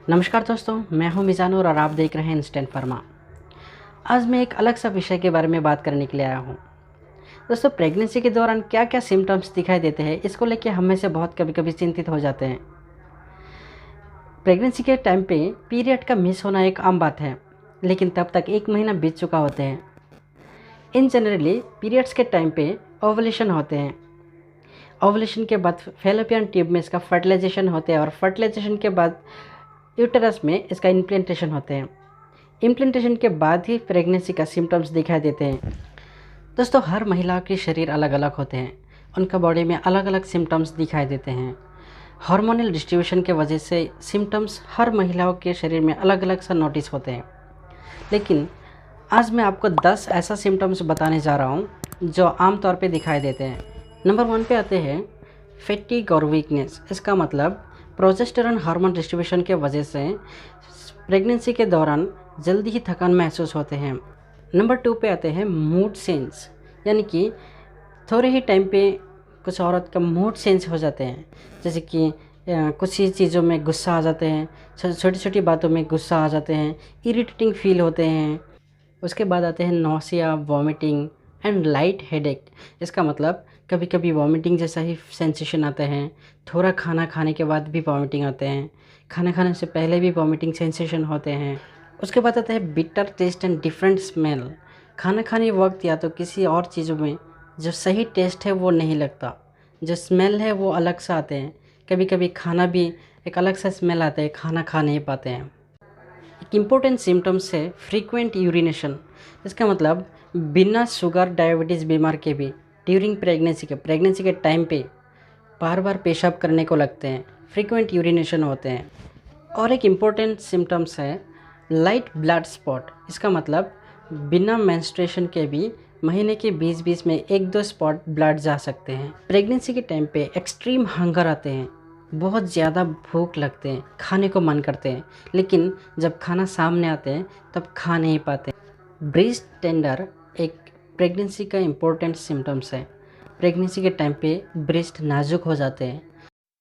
नमस्कार दोस्तों, मैं हूं मिजानुर और आप देख रहे हैं इंस्टेंट फार्मा। आज मैं एक अलग सा विषय के बारे में बात करने के लिए आया हूं। दोस्तों, प्रेगनेंसी के दौरान क्या क्या सिम्टम्स दिखाई देते हैं, इसको लेके हम में से बहुत कभी चिंतित हो जाते हैं। प्रेगनेंसी के टाइम पे पीरियड का मिस होना एक आम बात है, लेकिन तब तक 1 महीना बीत चुका होते हैं। इन जनरली पीरियड्स के टाइम पे ओवुलेशन होते हैं। ओवुलेशन के बाद फैलोपियन ट्यूब में इसका फर्टिलाइजेशन होते हैं और फर्टिलाइजेशन के बाद यूटेरस में इसका इम्प्लांटेशन होते हैं। इम्प्लांटेशन के बाद ही प्रेगनेंसी का सिम्टम्स दिखाई देते हैं। दोस्तों, हर महिला के शरीर अलग अलग होते हैं, उनका बॉडी में अलग अलग सिम्टम्स दिखाई देते हैं। हार्मोनल डिस्ट्रीब्यूशन के वजह से सिम्टम्स हर महिलाओं के शरीर में अलग अलग सा नोटिस होते हैं। लेकिन आज मैं आपको 10 ऐसा सिम्टम्स बताने जा रहा हूँ जो आमतौर पे दिखाई देते हैं। नंबर 1 पे आते हैं फैटीग और वीकनेस। इसका मतलब प्रोजेस्टेरॉन हार्मोन डिस्ट्रीब्यूशन के वजह से प्रेगनेंसी के दौरान जल्दी ही थकान महसूस होते हैं। नंबर 2 पे आते हैं मूड चेंज, यानी कि थोड़े ही टाइम पे कुछ औरत का मूड चेंज हो जाते हैं, जैसे कि कुछ ही चीज़ों में गुस्सा आ जाते हैं, छोटी छोटी बातों में गुस्सा आ जाते हैं, इरिटेटिंग फील होते हैं। उसके बाद आते हैं nausea, vomiting and light headache. इसका मतलब कभी कभी वॉमिटिंग जैसा ही सेंसेशन आते हैं, थोड़ा खाना खाने के बाद भी वॉमिटिंग आते हैं, खाना खाने से पहले भी वॉमिटिंग सेंसेशन होते हैं। उसके बाद आता है bitter taste and different smell. खाना खाने वक्त या तो किसी और चीज़ों में जो सही टेस्ट है वो नहीं लगता, जो स्मेल है वो अलग सा आते हैं। कभी कभी खाना भी एक अलग सा स्मेल आता है, खाना खा नहीं पाते हैं। एक इम्पोर्टेंट सिम्टम्स है फ्रीक्वेंट यूरिनेशन। इसका मतलब बिना शुगर डायबिटीज़ बीमार के भी ड्यूरिंग प्रेगनेंसी के टाइम पे बार बार पेशाब करने को लगते हैं, फ्रीक्वेंट यूरिनेशन होते हैं। और एक इम्पोर्टेंट सिम्टम्स है लाइट ब्लड स्पॉट। इसका मतलब बिना मेंस्ट्रुएशन के भी महीने के 20-20 में 1-2 स्पॉट ब्लड जा सकते हैं। प्रेगनेंसी के टाइम पे एक्सट्रीम हंगर आते हैं, बहुत ज़्यादा भूख लगते हैं, खाने को मन करते हैं, लेकिन जब खाना सामने आते हैं तब खा नहीं पाते। ब्रेस्ट टेंडर एक प्रेगनेंसी का इम्पोर्टेंट सिम्टम्स है। प्रेगनेंसी के टाइम पे ब्रेस्ट नाजुक हो जाते हैं।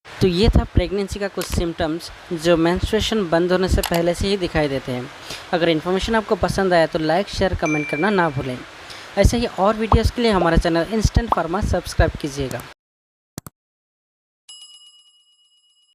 तो ये था प्रेगनेंसी का कुछ सिम्टम्स जो मेंस्ट्रुएशन बंद होने से पहले से ही दिखाई देते हैं। अगर इन्फॉर्मेशन आपको पसंद आया तो लाइक, शेयर, कमेंट करना ना भूलें। ऐसे ही और वीडियोस के लिए हमारा चैनल इंस्टेंट फार्मा सब्सक्राइब कीजिएगा।